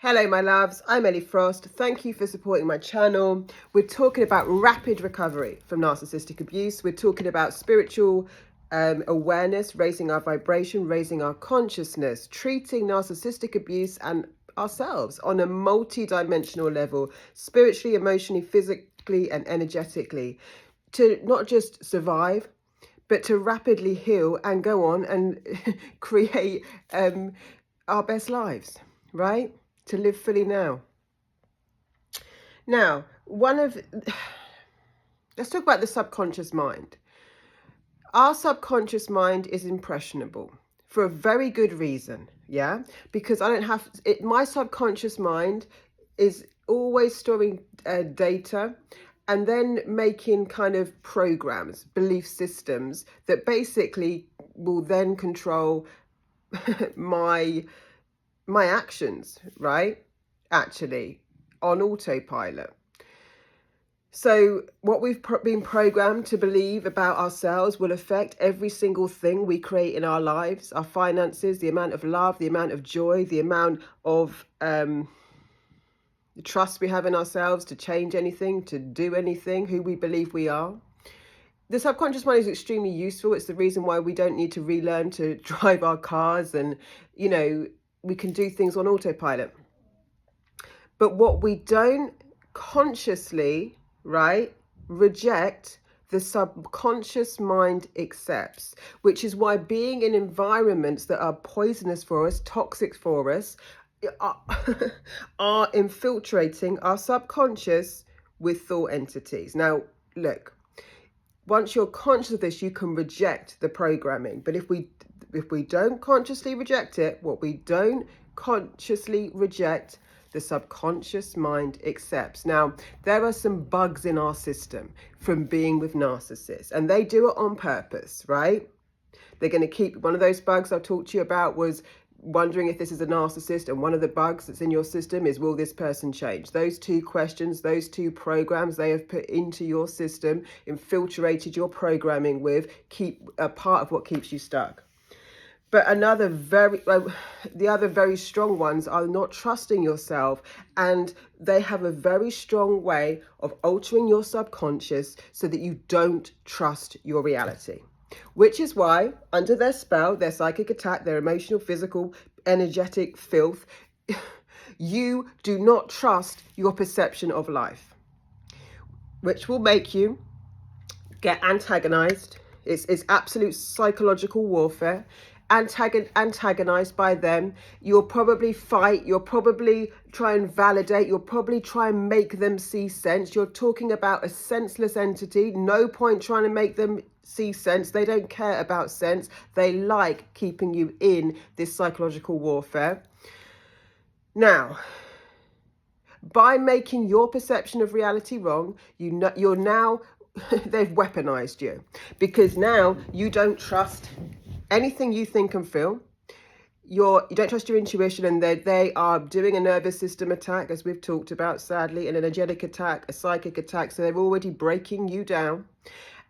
Hello my loves, I'm Ellie Frost. Thank you for supporting my channel. We're talking about rapid recovery from narcissistic abuse. We're talking about spiritual awareness, raising our vibration, raising our consciousness, treating narcissistic abuse and ourselves on a multi-dimensional level, spiritually, emotionally, physically and energetically, to not just survive, but to rapidly heal and go on and create our best lives, right? To live fully now. Now, let's talk about the subconscious mind. Our subconscious mind is impressionable for a very good reason, yeah? Because I don't have, my subconscious mind is always storing data and then making kind of programs, belief systems that basically will then control my actions, right? Actually, on autopilot. So what we've been programmed to believe about ourselves will affect every single thing we create in our lives, our finances, the amount of love, the amount of joy, the amount of trust we have in ourselves to change anything, to do anything, who we believe we are. The subconscious mind is extremely useful. It's the reason why we don't need to relearn to drive our cars and, you know, we can do things on autopilot. But what we don't consciously, right, reject, the subconscious mind accepts, which is why being in environments that are poisonous for us, toxic for us, are infiltrating our subconscious with thought entities. Now, look, once you're conscious of this, you can reject the programming. But if we don't consciously reject it, what we don't consciously reject, the subconscious mind accepts. Now, there are some bugs in our system from being with narcissists, and they do it on purpose, right? They're going to keep, one of those bugs I talked to you about was wondering if this is a narcissist, and one of the bugs that's in your system is, will this person change? Those two questions, those two programs they have put into your system, infiltrated your programming with, keep a part of what keeps you stuck. But the other very strong ones are not trusting yourself, and they have a very strong way of altering your subconscious so that you don't trust your reality. Which is why, under their spell, their psychic attack, their emotional, physical, energetic filth, you do not trust your perception of life, which will make you get antagonized. It's absolute psychological warfare. Antagonized by them. You'll probably fight, you'll probably try and validate, you'll probably try and make them see sense. You're talking about a senseless entity. No point trying to make them see sense. They don't care about sense. They like keeping you in this psychological warfare. Now, by making your perception of reality wrong, you're now they've weaponized you, because now you don't trust anything you think and feel. You don't trust your intuition, and they are doing a nervous system attack, as we've talked about, sadly, an energetic attack, a psychic attack. So they're already breaking you down.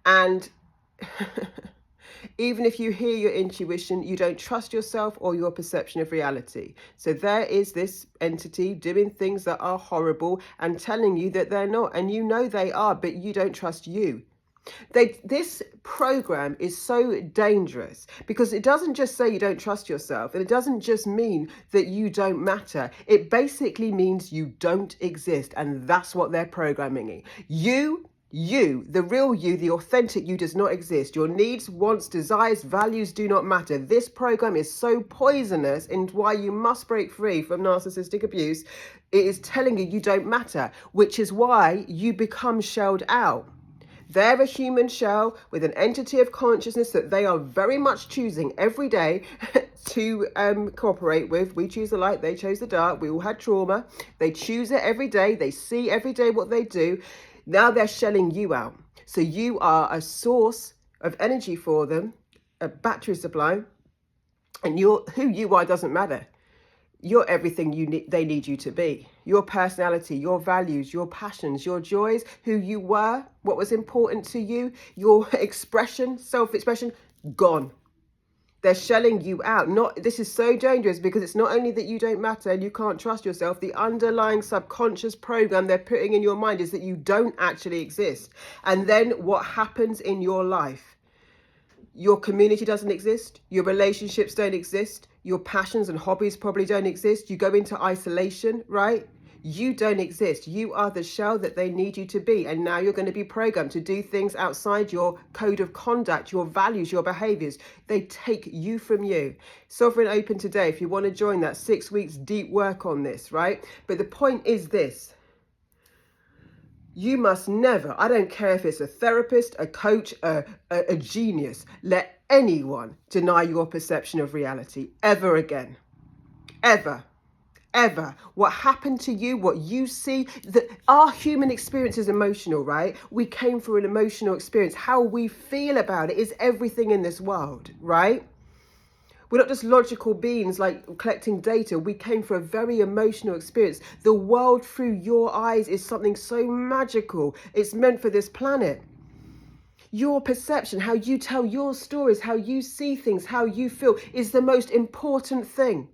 And even if you hear your intuition, you don't trust yourself or your perception of reality. So there is this entity doing things that are horrible and telling you that they're not. And you know they are, but you don't trust you. This program is so dangerous because it doesn't just say you don't trust yourself, and it doesn't just mean that you don't matter. It basically means you don't exist, and that's what they're programming. You, the real you, the authentic you, does not exist. Your needs, wants, desires, values do not matter. This program is so poisonous, and why you must break free from narcissistic abuse. It is telling you you don't matter, which is why you become shelled out. They're a human shell with an entity of consciousness that they are very much choosing every day to cooperate with. We choose the light, they chose the dark. We all had trauma. They choose it every day. They see every day what they do. Now they're shelling you out. So you are a source of energy for them, a battery supply, and who you are doesn't matter. You're everything they need you to be. Your personality, your values, your passions, your joys, who you were, what was important to you, your expression, self-expression, gone. They're shelling you out. This is so dangerous, because it's not only that you don't matter and you can't trust yourself. The underlying subconscious program they're putting in your mind is that you don't actually exist. And then what happens in your life? Your community doesn't exist. Your relationships don't exist. Your passions and hobbies probably don't exist. You go into isolation, right? You don't exist. You are the shell that they need you to be. And now you're going to be programmed to do things outside your code of conduct, your values, your behaviors. They take you from you. Sovereign Open today, if you want to join that 6 weeks deep work on this, right? But the point is this. You must never, I don't care if it's a therapist, a coach, a genius, let anyone deny your perception of reality ever again. Ever. Ever. What happened to you, what you see, our human experience is emotional, right? We came through an emotional experience. How we feel about it is everything in this world, right? We're not just logical beings like collecting data. We came for a very emotional experience. The world through your eyes is something so magical. It's meant for this planet. Your perception, how you tell your stories, how you see things, how you feel is the most important thing.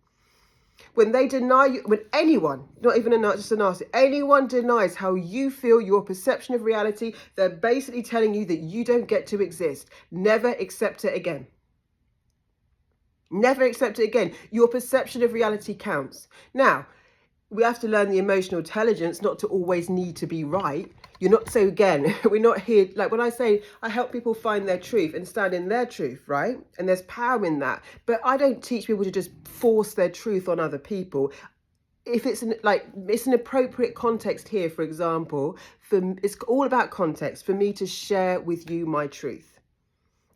When they deny you, when anyone, not even just a narcissist, anyone denies how you feel, your perception of reality, they're basically telling you that you don't get to exist. Never accept it again. Never accept it again. Your perception of reality counts. Now, we have to learn the emotional intelligence not to always need to be right. You're not, so again, we're not here, like when I say I help people find their truth and stand in their truth, right? And there's power in that. But I don't teach people to just force their truth on other people. If it's it's an appropriate context here, for example, it's all about context for me to share with you my truth.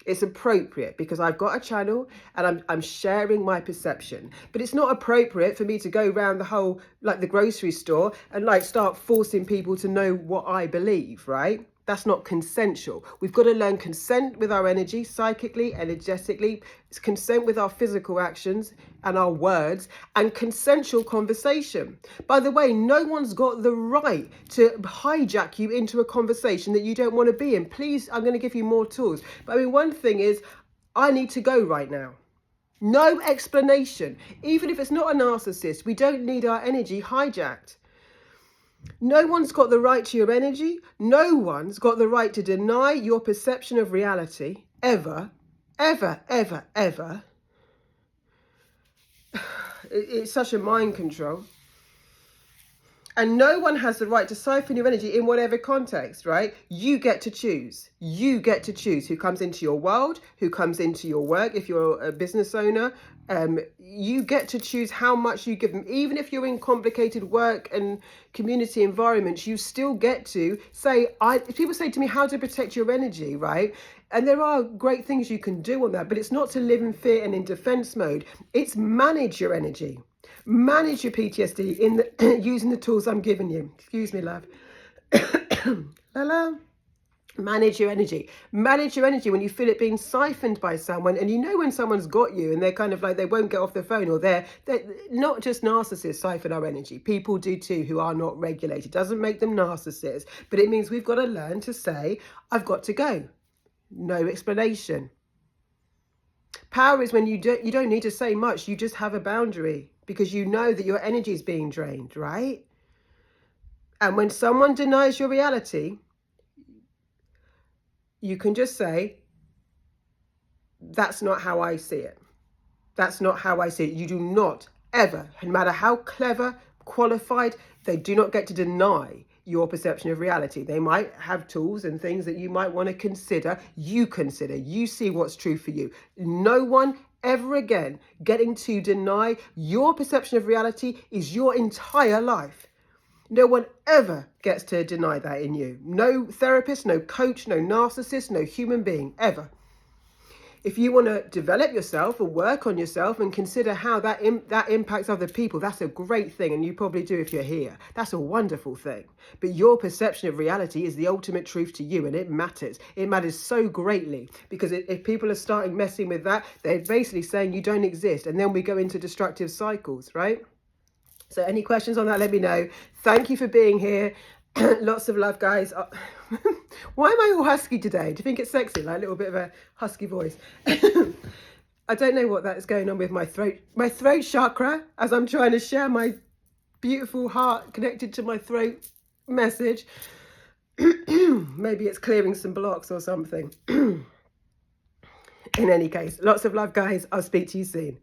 It's appropriate because I've got a channel and I'm sharing my perception. But it's not appropriate for me to go around the whole, like the grocery store and start forcing people to know what I believe, right? That's not consensual. We've got to learn consent with our energy, psychically, energetically. It's consent with our physical actions and our words, and consensual conversation. By the way, no one's got the right to hijack you into a conversation that you don't want to be in. Please, I'm going to give you more tools. But I mean, one thing is, I need to go right now. No explanation. Even if it's not a narcissist, we don't need our energy hijacked. No one's got the right to your energy. No one's got the right to deny your perception of reality, ever, ever, ever, ever. It's such a mind control. And no one has the right to siphon your energy in whatever context, right? You get to choose. You get to choose who comes into your world, who comes into your work. If you're a business owner, you get to choose how much you give them. Even if you're in complicated work and community environments, you still get to say, people say to me, how to protect your energy, right? And there are great things you can do on that, but it's not to live in fear and in defense mode. It's manage your energy. Manage your PTSD using the tools I'm giving you. Excuse me, love. La. Manage your energy. Manage your energy when you feel it being siphoned by someone, and you know when someone's got you and they're kind of like they won't get off the phone, or they're not just narcissists siphon our energy. People do too who are not regulated. Doesn't make them narcissists, but it means we've got to learn to say, I've got to go. No explanation. Power is when you don't need to say much. You just have a boundary because you know that your energy is being drained, right? And when someone denies your reality, you can just say, that's not how I see it. That's not how I see it. You do not ever, no matter how clever, qualified, they do not get to deny your perception of reality. They might have tools and things that you might want to consider. You see what's true for you. No one ever again getting to deny your perception of reality is your entire life. No one ever gets to deny that in you. No therapist, no coach, no narcissist, no human being, ever. If you want to develop yourself or work on yourself and consider how that impacts other people, that's a great thing. And you probably do if you're here. That's a wonderful thing. But your perception of reality is the ultimate truth to you, and it matters. It matters so greatly, because if people are starting messing with that, they're basically saying you don't exist. And then we go into destructive cycles, right? So any questions on that, let me know. Thank you for being here. Lots of love, guys. Why am I all husky today? Do you think it's sexy? Like a little bit of a husky voice. I don't know what that is going on with my throat chakra, as I'm trying to share my beautiful heart connected to my throat message. Maybe it's clearing some blocks or something. In any case, lots of love, guys. I'll speak to you soon.